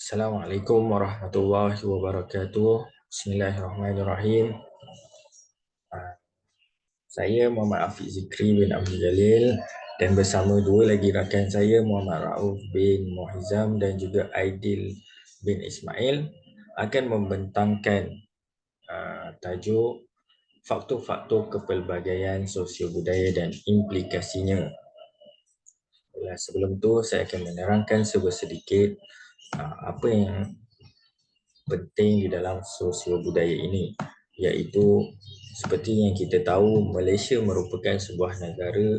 Assalamualaikum warahmatullahi wabarakatuh. Bismillahirrahmanirrahim. Ah, Saya Muhammad Afiq Zikri bin Abdul Jalil dan bersama dua lagi rakan saya Muhammad Rauf bin Muhizam dan juga Aidil bin Ismail akan membentangkan tajuk faktor-faktor kepelbagaian sosio budaya dan implikasinya. Sebelum tu saya akan menerangkan sedikit apa yang penting di dalam sosio budaya ini, iaitu seperti yang kita tahu, Malaysia merupakan sebuah negara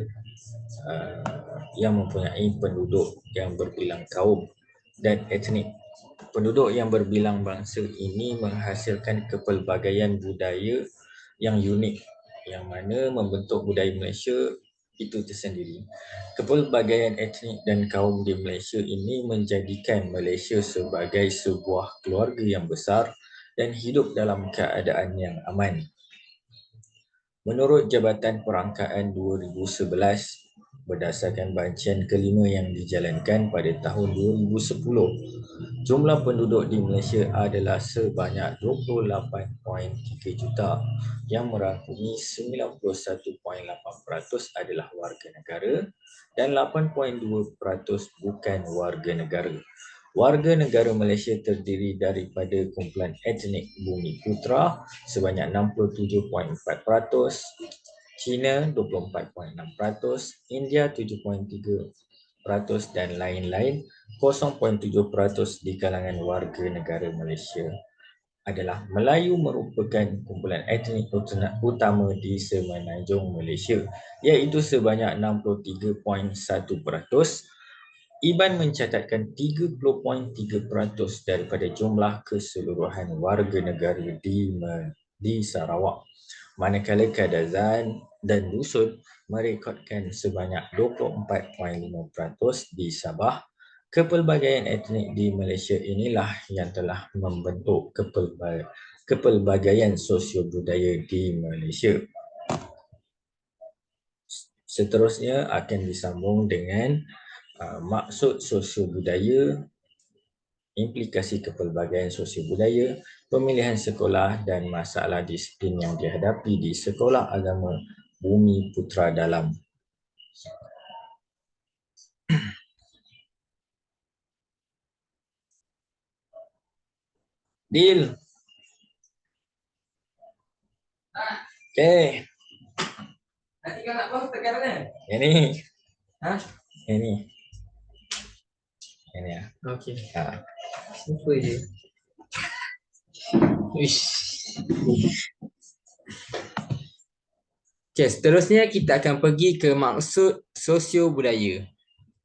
yang mempunyai penduduk yang berbilang kaum dan etnik. Penduduk yang berbilang bangsa ini menghasilkan kepelbagaian budaya yang unik, yang mana membentuk budaya Malaysia itu tersendiri. Kepelbagaian etnik dan kaum di Malaysia ini menjadikan Malaysia sebagai sebuah keluarga yang besar dan hidup dalam keadaan yang aman. Menurut Jabatan Perangkaan 2011, berdasarkan bancian kelima yang dijalankan pada tahun 2010, jumlah penduduk di Malaysia adalah sebanyak 28.3 juta yang merangkumi 91.8% adalah warga negara dan 8.2% bukan warga negara. Warga negara Malaysia terdiri daripada kumpulan etnik Bumi Putra sebanyak 67.4%, China 24.6%, India 7.3% dan lain-lain 0.7% di kalangan warga negara Malaysia adalah Melayu merupakan kumpulan etnik utama di semenanjung Malaysia, iaitu sebanyak 63.1%. Iban mencatatkan 30.3% daripada jumlah keseluruhan warga negara di Sarawak. Manakala Kadazan dan Dusun merekodkan sebanyak 24.5% di Sabah. Kepelbagaian etnik di Malaysia inilah yang telah membentuk kepelbagaian sosio budaya di Malaysia. Seterusnya akan disambung dengan maksud sosio budaya, implikasi kepelbagaian sosio budaya, pemilihan sekolah dan masalah disiplin yang dihadapi di Sekolah Agama Bumi Putra Dalam. Deal. Okay. Nanti kau nak post tekanannya? Ini. Hah? Ini. Ini ya. Okey. Lupa je. Wish. Okay, seterusnya kita akan pergi ke maksud sosio budaya.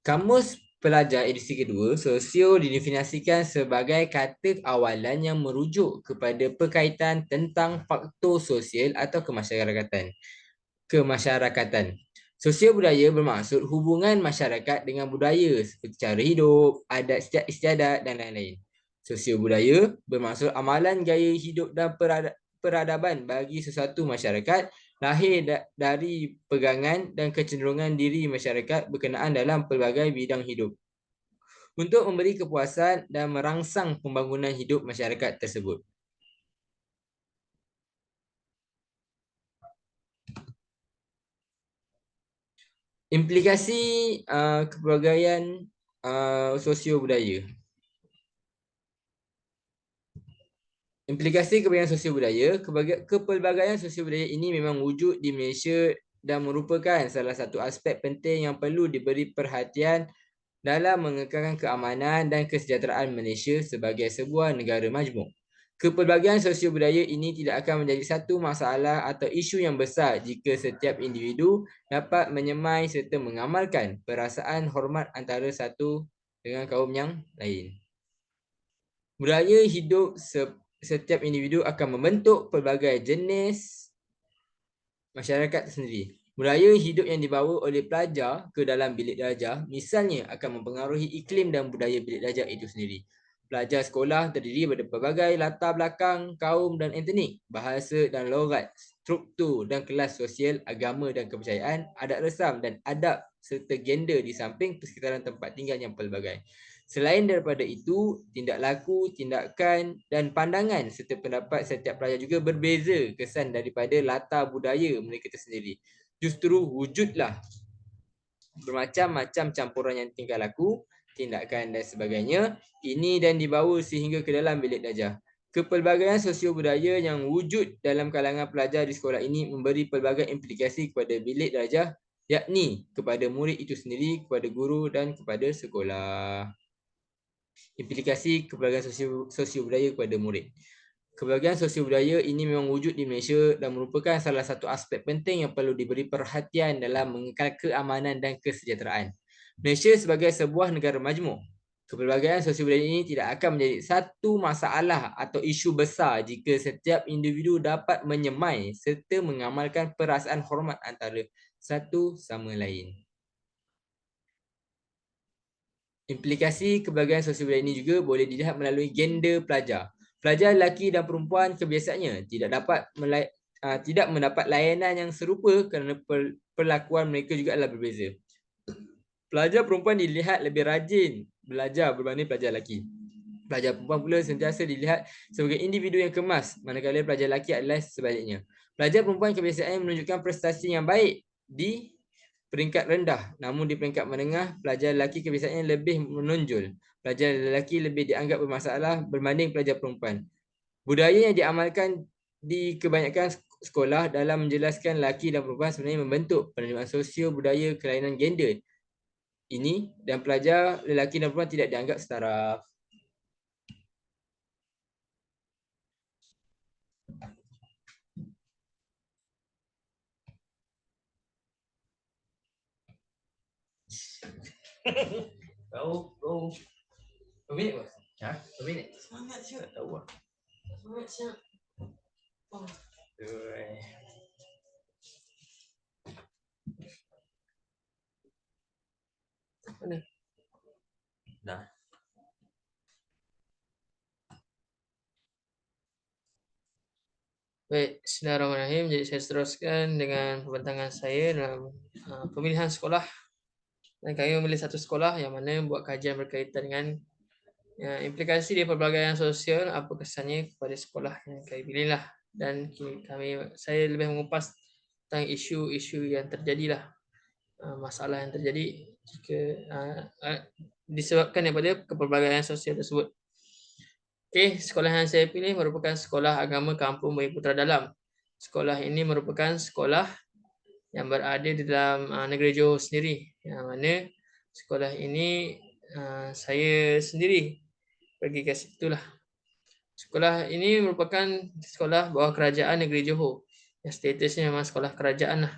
Kamus Pelajar edisi kedua, sosio didefinisikan sebagai kata awalan yang merujuk kepada perkaitan tentang faktor sosial atau kemasyarakatan. Sosio budaya bermaksud hubungan masyarakat dengan budaya seperti cara hidup, adat istiadat dan lain-lain. Sosio budaya bermaksud amalan gaya hidup dan peradaban bagi sesuatu masyarakat lahir dari pegangan dan kecenderungan diri masyarakat berkenaan dalam pelbagai bidang hidup untuk memberi kepuasan dan merangsang pembangunan hidup masyarakat tersebut. Implikasi kepelbagaian sosio budaya. Implikasi kepelbagaian sosial budaya, kepelbagaian sosial budaya ini memang wujud di Malaysia dan merupakan salah satu aspek penting yang perlu diberi perhatian dalam mengekalkan keamanan dan kesejahteraan Malaysia sebagai sebuah negara majmuk. Kepelbagaian sosial budaya ini tidak akan menjadi satu masalah atau isu yang besar jika setiap individu dapat menyemai serta mengamalkan perasaan hormat antara satu dengan kaum yang lain. Budaya hidup setiap individu akan membentuk pelbagai jenis masyarakat tersendiri. Budaya hidup yang dibawa oleh pelajar ke dalam bilik darjah misalnya akan mempengaruhi iklim dan budaya bilik darjah itu sendiri. Pelajar sekolah terdiri daripada pelbagai latar belakang, kaum dan etnik, bahasa dan logat, struktur dan kelas sosial, agama dan kepercayaan, adat resam dan adab serta gender di samping persekitaran tempat tinggal yang pelbagai. Selain daripada itu, tindak laku, tindakan dan pandangan serta pendapat setiap pelajar juga berbeza kesan daripada latar budaya mereka tersendiri. Justru wujudlah bermacam-macam campuran yang tingkah laku, tindakan dan sebagainya. Ini dan dibawa sehingga ke dalam bilik darjah. Kepelbagaian sosio budaya yang wujud dalam kalangan pelajar di sekolah ini memberi pelbagai implikasi kepada bilik darjah, yakni kepada murid itu sendiri, kepada guru dan kepada sekolah. Implikasi kepelbagaian sosio budaya kepada murid. Kepelbagaian sosio budaya ini memang wujud di Malaysia dan merupakan salah satu aspek penting yang perlu diberi perhatian dalam mengekal keamanan dan kesejahteraan Malaysia sebagai sebuah negara majmuk. Kepelbagaian sosio budaya ini tidak akan menjadi satu masalah atau isu besar jika setiap individu dapat menyemai serta mengamalkan perasaan hormat antara satu sama lain. Implikasi kepelbagaian sosial budaya ini juga boleh dilihat melalui gender pelajar. Pelajar lelaki dan perempuan kebiasaannya tidak mendapat layanan yang serupa kerana perlakuan mereka juga adalah berbeza. Pelajar perempuan dilihat lebih rajin belajar berbanding pelajar lelaki. Pelajar perempuan pula sentiasa dilihat sebagai individu yang kemas, manakala pelajar lelaki adalah sebaliknya. Pelajar perempuan kebiasaannya menunjukkan prestasi yang baik di peringkat rendah, namun di peringkat menengah, pelajar lelaki kebiasaannya lebih menonjol. Pelajar lelaki lebih dianggap bermasalah berbanding pelajar perempuan. Budaya yang diamalkan di kebanyakan sekolah dalam menjelaskan lelaki dan perempuan sebenarnya membentuk penerimaan sosio budaya kelainan gender ini dan pelajar lelaki dan perempuan tidak dianggap setara. Kau berapa minit bos? Ha? Berapa minit? Semangat siap. Tak tahu lah. Semangat siap. Oh. Mana? Dah. Baik, bismillahirrahmanirrahim. Jadi saya teruskan dengan pembentangan saya dalam pemilihan sekolah. Dan kami memilih satu sekolah yang mana buat kajian berkaitan dengan implikasi di pelbagaian sosial, apa kesannya kepada sekolah yang kami pilih lah. Dan saya lebih mengupas tentang isu-isu yang terjadilah, masalah yang terjadi jika disebabkan daripada kepelbagaian sosial tersebut. Okey, sekolah yang saya pilih merupakan Sekolah Agama Kampung Bumi Putra Dalam. Sekolah ini merupakan sekolah yang berada di dalam negeri Johor sendiri. Yang mana sekolah ini saya sendiri pergi ke situ lah. Sekolah ini merupakan sekolah bawah kerajaan negeri Johor. Yang statusnya memang sekolah kerajaan lah.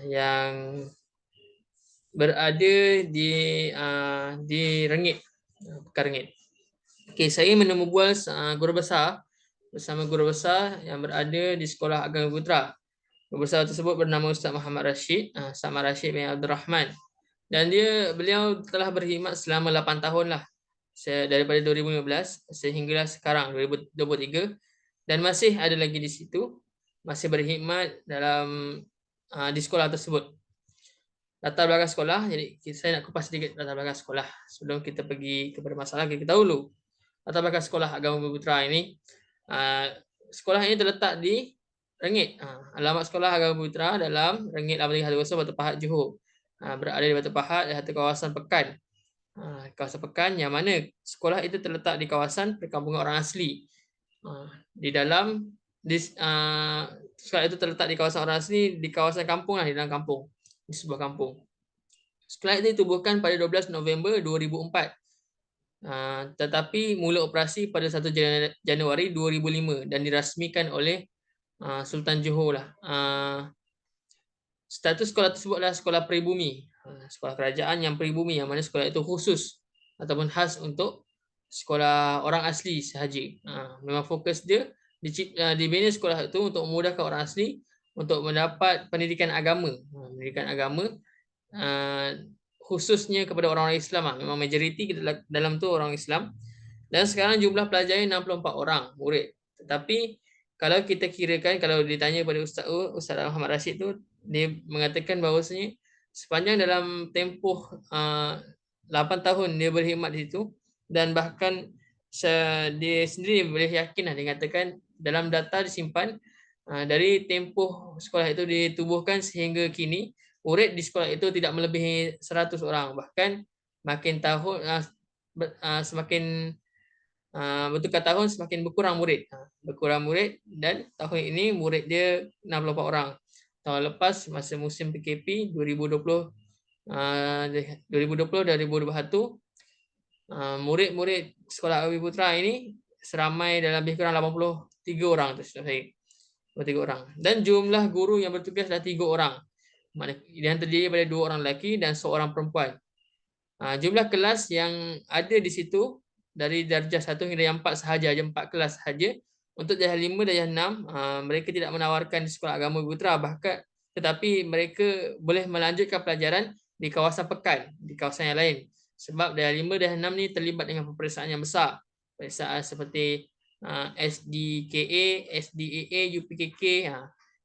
Yang berada di Rengit, Pekan Rengit. Okey, saya menemu bual guru besar bersama guru besar yang berada di Sekolah Agama Putra. Guru besar tersebut bernama Ustaz Muhammad Rashid, Ustaz Rashid bin Abdul Rahman. Dan beliau telah berkhidmat selama 8 tahun lah. Daripada 2015 sehinggalah sekarang 2023 dan masih ada lagi di situ, masih berkhidmat dalam di sekolah tersebut. Latar belakang sekolah, jadi saya nak kupas sedikit latar belakang sekolah sebelum kita pergi kepada masalah. Kita tahu dulu latar belakang Sekolah Agama Bumi Putra ini. Sekolah ini terletak di Rengit. Alamat Sekolah Agama Bumi Putra dalam Rengit 8310 Batu Pahat, Johor. Berada di Batu Pahat, di satu kawasan Pekan. Kawasan Pekan yang mana sekolah itu terletak di kawasan perkampungan orang asli. Sekolah itu terletak di kawasan orang asli, di kawasan kampung lah, di dalam kampung, di sebuah kampung. Sekolah itu ditubuhkan pada 12 November 2004. Tetapi mula operasi pada 1 Januari 2005 dan dirasmikan oleh Sultan Johor lah. Status sekolah tersebut adalah sekolah peribumi, sekolah kerajaan yang peribumi, yang mana sekolah itu khusus ataupun khas untuk sekolah orang asli sahaja. Memang fokus dia dibina sekolah itu untuk memudahkan orang asli untuk mendapat pendidikan agama. Pendidikan agama khususnya kepada orang-orang Islam lah. Memang majoriti dalam tu orang Islam. Dan sekarang jumlah pelajarnya 64 orang murid. Tetapi kalau kita kirakan, kalau ditanya pada Ustaz Muhammad Rashid tu, dia mengatakan bahawasanya sepanjang dalam tempoh 8 8 tahun dia berkhidmat di situ, dan bahkan dia sendiri boleh yakin lah, dia katakan dalam data disimpan dari tempoh sekolah itu ditubuhkan sehingga kini murid di sekolah itu tidak melebihi 100 orang, bahkan makin tahun semakin bertukar tahun semakin berkurang murid. Berkurang murid, dan tahun ini murid dia 64 orang. Tahun lepas masa musim PKP 2020 dan 2021, murid-murid sekolah Awi Putra ini seramai dalam lebih kurang 83 orang tu, saya. 83 orang. Dan jumlah guru yang bertugas adalah 3 orang. Yang terdiri daripada 2 orang lelaki dan seorang perempuan. Jumlah kelas yang ada di situ dari darjah 1 hingga yang 4 sahaja, 4 kelas sahaja. Untuk darjah 5 dan darjah 6, mereka tidak menawarkan di sekolah agama Putra, bahkan tetapi mereka boleh melanjutkan pelajaran di kawasan pekan, di kawasan yang lain. Sebab darjah 5 dan 6 ni terlibat dengan peperiksaan yang besar. Peperiksaan seperti SDKA, SDAA, UPKK.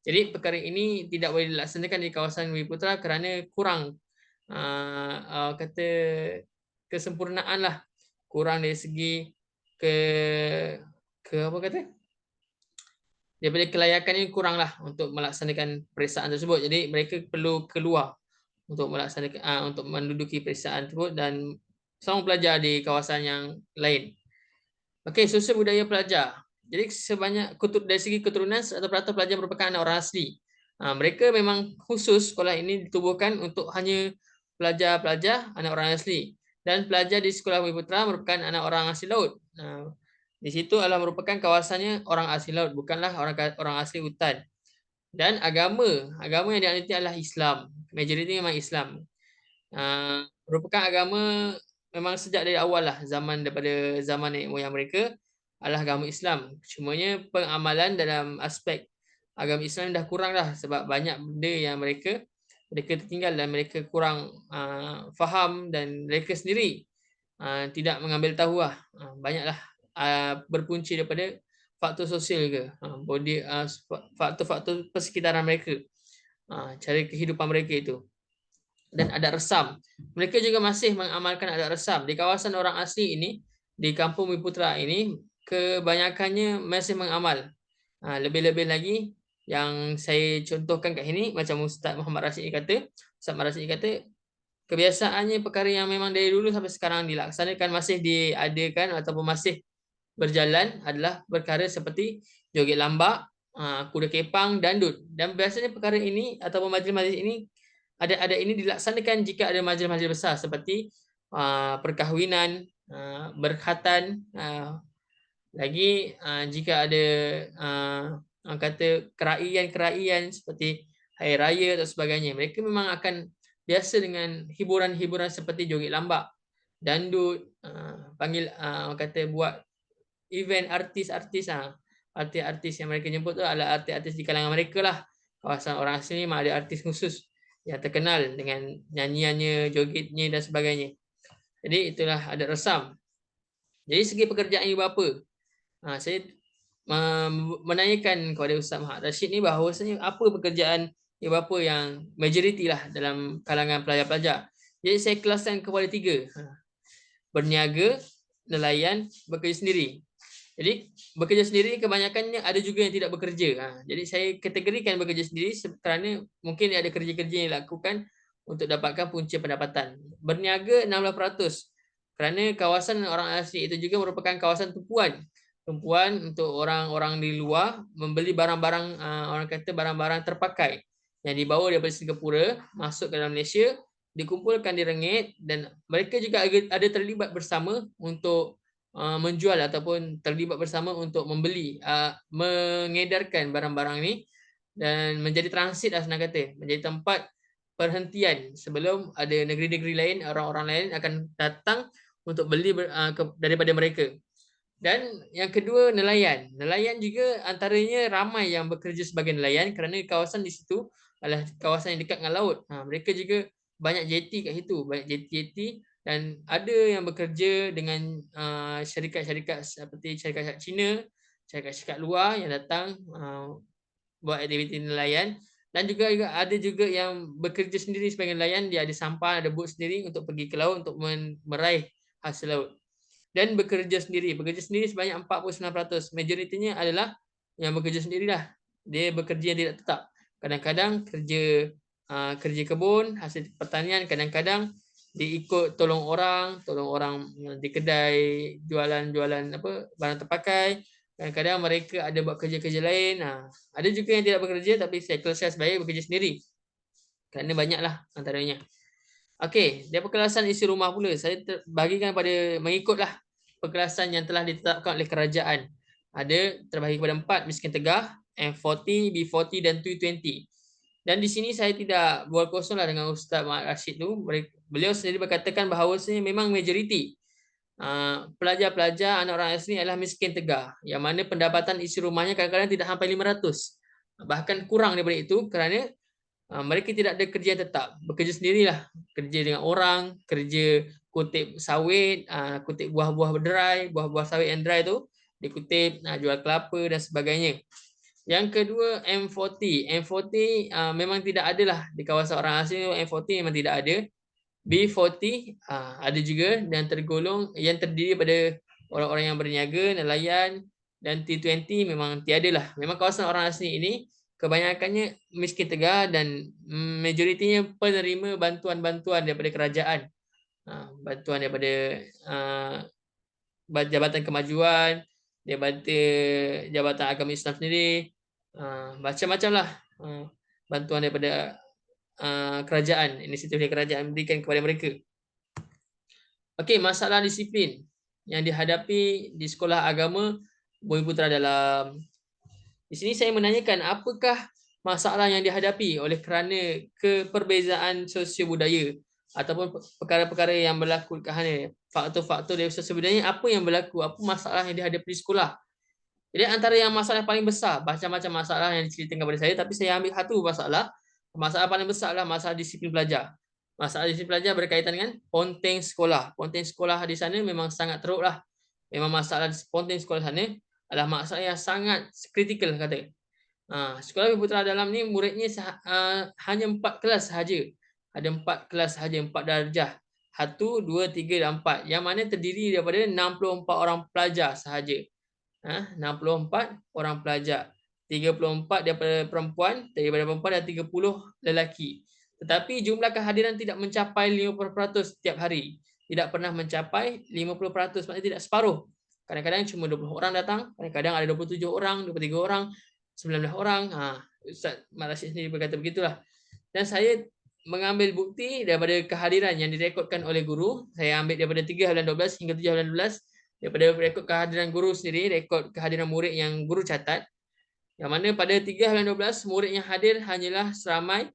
Jadi perkara ini tidak boleh dilaksanakan di kawasan Bumi Putra kerana kurang kata kesempurnaan lah, kurang dari segi apa kata, daripada kelayakan ini kurang lah untuk melaksanakan peperiksaan tersebut. Jadi mereka perlu keluar untuk melaksanakan untuk menduduki peperiksaan tersebut dan sama pelajar di kawasan yang lain. Okey, sosial budaya pelajar. Jadi sebanyak dari segi keturunan 100% pelajar merupakan anak orang asli. Mereka memang khusus sekolah ini ditubuhkan untuk hanya pelajar-pelajar anak orang asli, dan pelajar di sekolah Bumi Putra merupakan anak orang asli laut. Di situ adalah merupakan kawasannya orang asli laut, bukanlah orang asli hutan. Dan agama yang dianut adalah Islam. Majoriti memang Islam. Merupakan agama memang sejak dari awal lah, daripada zaman nenek moyang mereka adalah agama Islam. Cumanya pengamalan dalam aspek agama Islam dah kurang dah, sebab banyak benda yang mereka tertinggal dan mereka kurang faham, dan mereka sendiri tidak mengambil tahu lah. Banyaklah berpunca daripada faktor sosial ke, faktor-faktor persekitaran mereka, cara kehidupan mereka itu. Dan adat resam, mereka juga masih mengamalkan adat resam di kawasan orang asli ini. Di kampung Bumi Putra ini kebanyakannya masih mengamal. Lebih-lebih lagi yang saya contohkan kat sini, macam Ustaz Muhammad Rashid kata, kebiasaannya perkara yang memang dari dulu sampai sekarang dilaksanakan, masih diadakan ataupun masih berjalan adalah perkara seperti joget lambak, kuda kepang, dandut. Dan biasanya perkara ini ataupun majlis-majlis ini, adat-adat ini dilaksanakan jika ada majlis-majlis besar seperti perkahwinan, berkhatan, lagi jika ada kata keraian seperti hari raya atau sebagainya. Mereka memang akan biasa dengan hiburan-hiburan seperti joget lambak, dandut, kata buat event artis-artis. Artis-artis yang mereka jemput tu adalah artis-artis di kalangan mereka lah. Kawasan orang asli ni memang ada artis khusus yang terkenal dengan nyanyiannya, jogetnya dan sebagainya. Jadi itulah adat resam. Jadi segi pekerjaan ibu bapa, saya menanyakan kepada Ustaz Muhammad Rashid ni bahawasanya apa pekerjaan ibu bapa yang majoriti lah dalam kalangan pelajar-pelajar. Jadi saya kelaskan kepada 3. Berniaga, nelayan, bekerja sendiri. Jadi bekerja sendiri kebanyakannya ada juga yang tidak bekerja. Jadi saya kategorikan bekerja sendiri kerana mungkin ada kerja-kerja yang dilakukan untuk dapatkan punca pendapatan. Berniaga 16%. Kerana kawasan orang asli itu juga merupakan kawasan tumpuan untuk orang-orang di luar membeli barang-barang, orang kata barang-barang terpakai yang dibawa daripada Singapura masuk ke dalam Malaysia, dikumpulkan di ringgit, dan mereka juga ada terlibat bersama untuk menjual ataupun terlibat bersama untuk membeli, mengedarkan barang-barang ni dan menjadi transit lah, senang kata, menjadi tempat perhentian sebelum ada negeri-negeri lain, orang-orang lain akan datang untuk beli daripada mereka. Dan yang kedua, nelayan. Nelayan juga antaranya ramai yang bekerja sebagai nelayan kerana kawasan di situ adalah kawasan yang dekat dengan laut. Mereka juga banyak jeti kat situ, banyak jeti-jeti, dan ada yang bekerja dengan syarikat-syarikat seperti syarikat Cina, syarikat-syarikat luar yang datang buat aktiviti nelayan. Dan juga ada juga yang bekerja sendiri sebagai nelayan, dia ada sampan, ada bot sendiri untuk pergi ke laut untuk meraih hasil laut. Dan bekerja sendiri sebanyak 49%. Majoritinya adalah yang bekerja sendirilah. Dia bekerja yang tidak tetap. Kadang-kadang kerja kebun, hasil pertanian, kadang-kadang dia ikut tolong orang di kedai jualan barang terpakai. Kadang-kadang mereka ada buat kerja-kerja lain. Ada juga yang tidak bekerja tapi saya sebagai bekerja sendiri. Kerana banyaklah antaranya. Okey, dari perkelasan isi rumah pula, saya bagikan pada mengikutlah perkelasan yang telah ditetapkan oleh kerajaan. Ada terbahagi kepada 4, miskin tegah, M40, B40 dan T20. Dan di sini saya tidak bual kosonglah dengan Ustaz Mat Rashid tu. Beliau sendiri berkatakan bahawasanya memang majoriti pelajar-pelajar anak orang asli adalah miskin tegah, yang mana pendapatan isi rumahnya kadang-kadang tidak sampai 500. Bahkan kurang daripada itu kerana mereka tidak ada kerja tetap, bekerja sendirilah, kerja dengan orang, kerja kutip sawit, kutip buah-buah dry, buah-buah sawit yang dry tu, dia kutip jual kelapa dan sebagainya. Yang kedua M40. M40 memang tidak adalah di kawasan orang asing. M40 memang tidak ada. B40 ada juga dan tergolong yang terdiri pada orang-orang yang berniaga, nelayan, dan T20 memang tiada lah. Memang kawasan orang asing ini kebanyakannya miskin tegah dan majoritinya penerima bantuan-bantuan daripada kerajaan. Bantuan daripada Jabatan Kemajuan, Jabatan Agama Islam sendiri, macam-macam lah bantuan daripada kerajaan, inisiatif dari kerajaan berikan kepada mereka. Okey, masalah disiplin yang dihadapi di sekolah agama Bumi Putera Dalam. Di sini saya menanyakan apakah masalah yang dihadapi oleh kerana keperbezaan sosio budaya ataupun perkara-perkara yang berlaku kerana faktor-faktor dari sosio budaya, apa yang berlaku, apa masalah yang dihadapi di sekolah. Jadi antara yang masalah yang paling besar, macam-macam masalah yang diceritakan kepada saya, tapi saya ambil satu masalah. Masalah paling besar adalah masalah disiplin pelajar. Masalah disiplin pelajar berkaitan dengan ponteng sekolah. Ponteng sekolah di sana memang sangat teruk lah. Memang masalah ponteng sekolah sana adalah masalah yang sangat kritikal kata. Sekolah Bumi Putera Dalam ni muridnya hanya 4 kelas sahaja. Ada 4 kelas sahaja, 4 darjah. 1, 2, 3 dan 4. Yang mana terdiri daripada 64 orang pelajar sahaja. 64 orang pelajar. 34 daripada perempuan dan 30 lelaki. Tetapi jumlah kehadiran tidak mencapai 50% setiap hari. Tidak pernah mencapai 50%, maknanya tidak separuh. Kadang-kadang cuma 20 orang datang, kadang-kadang ada 27 orang, 23 orang, 19 orang. Ustaz Mat Rashid sendiri berkata begitulah. Dan saya mengambil bukti daripada kehadiran yang direkodkan oleh guru. Saya ambil daripada 3 bulan 12 hingga 7 bulan 12. Daripada rekod kehadiran guru sendiri, rekod kehadiran murid yang guru catat. Yang mana pada 3 bulan 12, murid yang hadir hanyalah seramai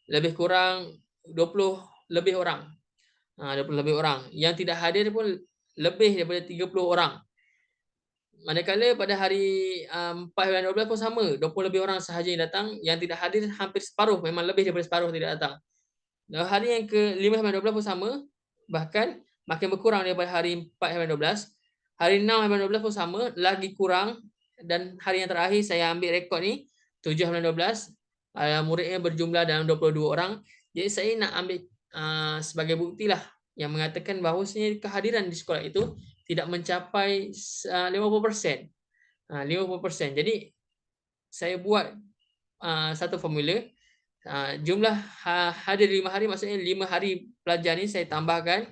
lebih kurang 20 lebih orang. 20 lebih orang. Yang tidak hadir pun lebih daripada 30 orang. Manakala pada hari 4 bulan 12 pun sama, 20 lebih orang sahaja yang datang. Yang tidak hadir hampir separuh, memang lebih daripada separuh tidak datang. Dan hari yang ke-5 bulan 12 pun sama, bahkan makin berkurang daripada hari 4 bulan 12. Hari 6 bulan 12 pun sama, lagi kurang. Dan hari yang terakhir saya ambil rekod ni, 7 bulan 12, muridnya berjumlah dalam 22 orang. Jadi saya nak ambil sebagai bukti lah yang mengatakan bahawasanya kehadiran di sekolah itu tidak mencapai 50%. 50%. Jadi saya buat satu formula. Jumlah hadir 5 hari, maksudnya 5 hari pelajar ni saya tambahkan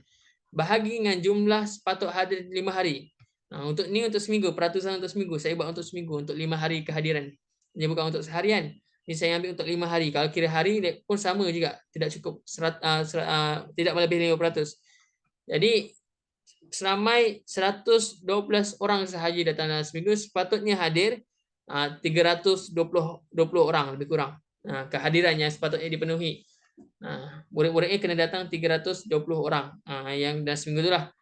bahagi dengan jumlah sepatut hadir 5 hari. Untuk seminggu, peratusan untuk seminggu. Saya buat untuk seminggu, untuk 5 hari kehadiran. Ini bukan untuk seharian. Ini saya ambil untuk 5 hari. Kalau kira hari pun sama juga. Tidak cukup, tidak melebihi 50%. Jadi seramai 112 orang sahaja datang dalam seminggu, sepatutnya hadir 320 orang lebih kurang. Kehadiran yang sepatutnya dipenuhi. Murid-muridnya kena datang 320 orang. Yang dalam seminggu itulah.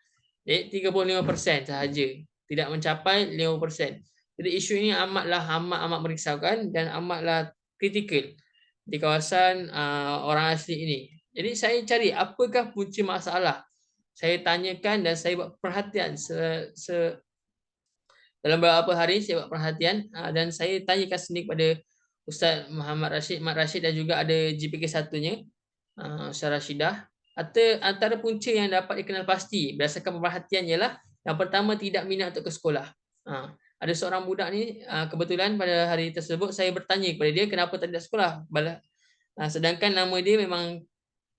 Jadi 35% sahaja. Tidak mencapai 50%. Jadi isu ini amat merisaukan dan amatlah kritikal di kawasan orang asli ini. Jadi saya cari apakah punca masalah. Saya tanyakan dan saya buat perhatian dalam beberapa hari saya buat perhatian dan saya tanyakan sendiri kepada Ustaz Muhammad Rashid, Mat Rashid dan juga ada GPK satunya, Ustaz Rashidah. Antara punca yang dapat dikenal pasti berdasarkan pemerhatian ialah yang pertama, tidak minat untuk ke sekolah. Ada seorang budak ni, kebetulan pada hari tersebut saya bertanya kepada dia kenapa tak tidak sekolah. Sedangkan nama dia memang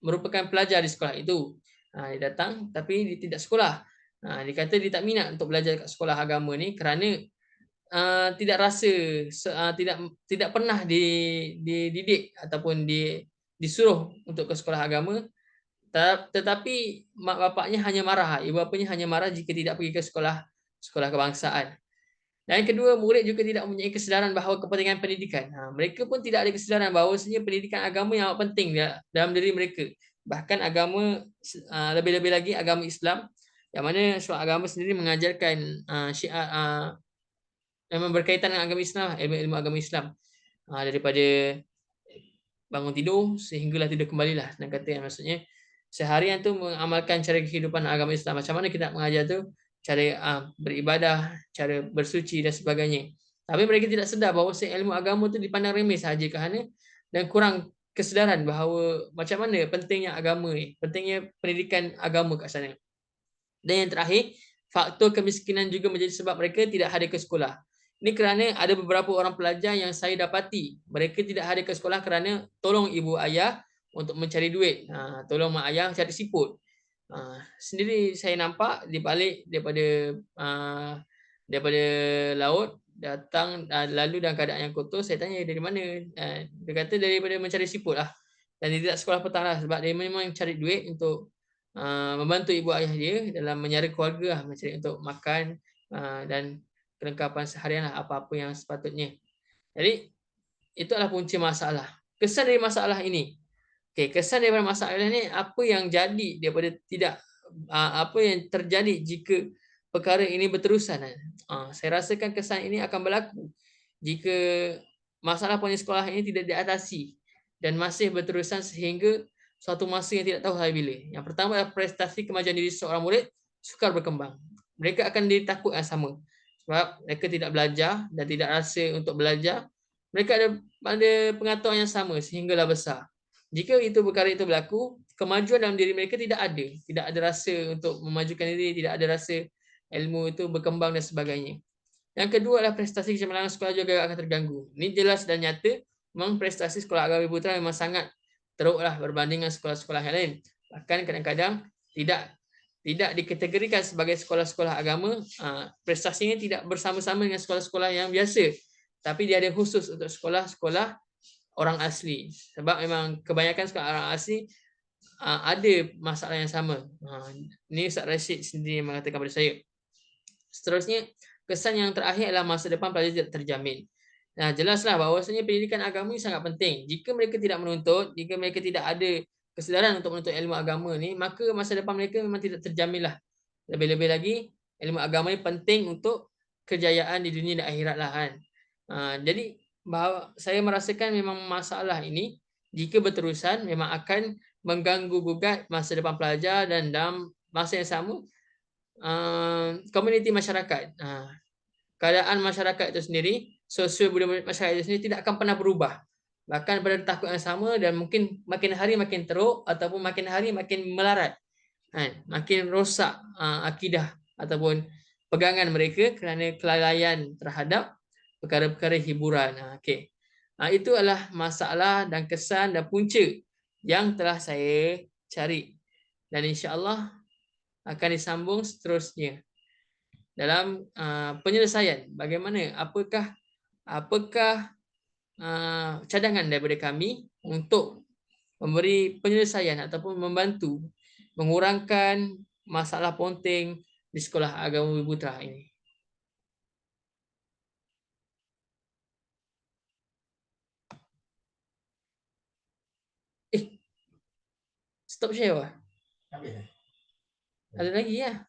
merupakan pelajar di sekolah itu. Dia datang tapi dia tidak sekolah. Dia kata dia tak minat untuk belajar kat sekolah agama ni kerana tidak rasa tidak pernah dididik ataupun disuruh untuk ke sekolah agama, tetapi mak bapaknya hanya marah, ibu bapanya hanya marah jika tidak pergi ke sekolah kebangsaan. Dan kedua, murid juga tidak mempunyai kesedaran bahawa kepentingan pendidikan. Mereka pun tidak ada kesedaran bahawa sebenarnya pendidikan agama yang amat penting dalam diri mereka. Bahkan agama, lebih-lebih lagi agama Islam, yang mana syariat agama sendiri mengajarkan syiar yang berkaitan dengan agama Islam, ilmu agama Islam, daripada bangun tidur sehinggalah tidur kembalilah. Dan kata yang maksudnya seharian tu mengamalkan cara kehidupan agama Islam. Macam mana kita nak mengajar tu, cara beribadah, cara bersuci dan sebagainya. Tapi mereka tidak sedar bahawa ilmu agama tu dipandang remeh sahaja kerana dan kurang kesedaran bahawa macam mana pentingnya agama ni, pentingnya pendidikan agama kat sana. Dan yang terakhir, faktor kemiskinan juga menjadi sebab mereka tidak hadir ke sekolah. Ini kerana ada beberapa orang pelajar yang saya dapati, mereka tidak hadir ke sekolah kerana tolong ibu ayah untuk mencari duit. Tolong mak ayah cari siput. Sendiri saya nampak di balik daripada laut datang, lalu dalam keadaan yang kotor. Saya tanya dari mana? Dia kata daripada mencari siput lah. Dan dia tidak sekolah petang lah sebab dia memang cari duit untuk membantu ibu ayah dia dalam menyara keluarga lah, mencari untuk makan dan kelengkapan seharian lah, apa-apa yang sepatutnya. Jadi itu adalah punca masalah. Kesan dari masalah ini. Kesan daripada masalah ini, apa yang jadi daripada tidak, apa yang terjadi jika perkara ini berterusan. Saya rasakan kesan ini akan berlaku jika masalah punya sekolah ini tidak diatasi dan masih berterusan sehingga suatu masa yang tidak tahu hari bila. Yang pertama adalah prestasi kemajuan diri seorang murid sukar berkembang. Mereka akan ditakut yang sama. Sebab mereka tidak belajar dan tidak rasa untuk belajar. Mereka ada pengetahuan yang sama sehinggalah besar. Jika perkara itu berlaku, kemajuan dalam diri mereka tidak ada rasa untuk memajukan diri, tidak ada rasa ilmu itu berkembang dan sebagainya. Yang kedua adalah prestasi kecemerlangan sekolah juga akan terganggu. Ini jelas dan nyata, memang prestasi sekolah agama Putra memang sangat teruklah berbanding dengan sekolah-sekolah yang lain. Bahkan kadang-kadang tidak dikategorikan sebagai sekolah-sekolah agama, prestasinya tidak bersama-sama dengan sekolah-sekolah yang biasa. Tapi dia ada khusus untuk sekolah-sekolah orang asli. Sebab memang kebanyakan sekolah orang asli ada masalah yang sama. Ini Ustaz Rashid sendiri mengatakan kepada saya. Seterusnya, kesan yang terakhir adalah masa depan pelajar tidak terjamin. Jelaslah bahawasanya pendidikan agama ini sangat penting. Jika mereka tidak menuntut, jika mereka tidak ada kesedaran untuk menuntut ilmu agama ni, maka masa depan mereka memang tidak terjaminlah. Lebih-lebih lagi, ilmu agama ini penting untuk kejayaan di dunia dan akhirat lah kan. Jadi saya merasakan memang masalah ini jika berterusan memang akan mengganggu gugat masa depan pelajar dan dalam masa yang sama komuniti masyarakat. Keadaan masyarakat itu sendiri, sosial budaya masyarakat itu sendiri tidak akan pernah berubah. Bahkan pada takut yang sama dan mungkin makin hari makin teruk ataupun makin hari makin melarat. Makin rosak akidah ataupun pegangan mereka kerana kelalaian terhadap perkara-perkara hiburan. Itu adalah masalah dan kesan dan punca yang telah saya cari. Dan insya-Allah akan disambung seterusnya. Dalam penyelesaian, bagaimana, apakah cadangan daripada kami untuk memberi penyelesaian ataupun membantu mengurangkan masalah ponting di sekolah agama Bumi Putra ini. Stop share lah. Ada lagi ya?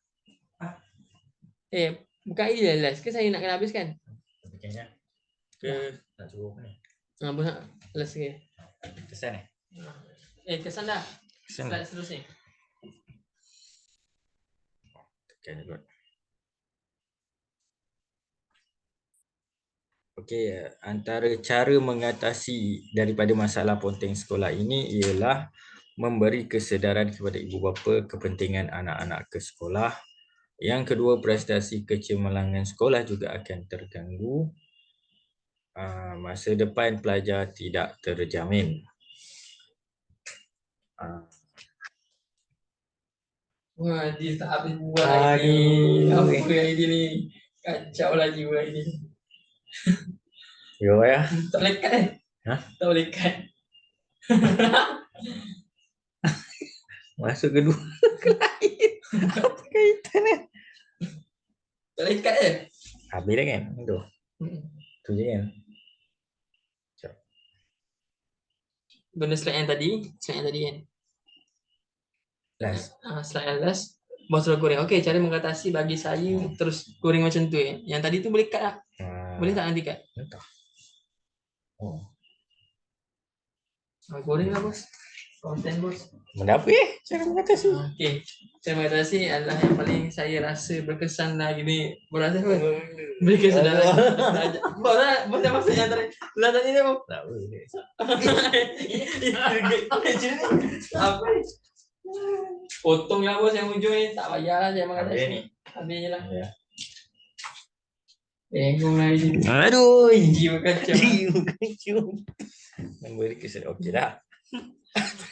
Bukan ideal last ke saya nak kena habiskan? Bikinnya ke nak suruh apa ni? Apa nak last ke? Kesan Kesan dah. Kesan Slide seterusnya. Tekan juga. Okey, antara cara mengatasi daripada masalah ponteng sekolah ini ialah memberi kesedaran kepada ibu bapa kepentingan anak-anak ke sekolah. Yang kedua, prestasi kecemerlangan sekolah juga akan terganggu. Masa depan pelajar tidak terjamin. Wah, dia tak habis buat lagi. Aduh. Apa lagi ni? Kacau lagi buat ini. Yo ya. Tak boleh cut kan? Hah? Tak boleh cut. Masuk kedua. Apa kaitan ni? Tak boleh cut je. Habis dah kan? Tu je kan? Guna slide yang tadi. Slide yang tadi kan? Last. Slide yang last. Bos suruh goreng. Okey, cara mengatasi bagi saya terus goreng macam tu kan. Yang tadi tu boleh cut lah. Boleh tak nanti cut? Entah. Oh. Goreng lah bos. Konten bos. Benda apa cara mengatasi? Okey. Cara mengatasi adalah yang paling saya rasa berkesan lah gini. Berasa apa? Beri kesedaran. Bos dah masuk yang tadi. Lah tadi dia bos. Tak boleh. Apa ni? Potong lah bos yang ujung ni. Tak payah lah saya Habis mengatasi. ni. Habis je lah. Ya. Tengok lah ini. Aduh. Jiwa kacau. Jiwa kacau. Memberi kesedaran. Okey dah.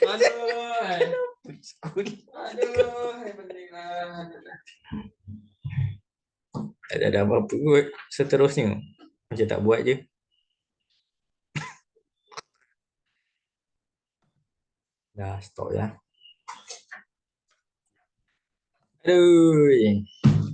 Aduh. Skul. Aduh. Penting lah. Tak ada apa-apa kot seterusnya. Macam tak buat je. Dah stop ya. Aduh.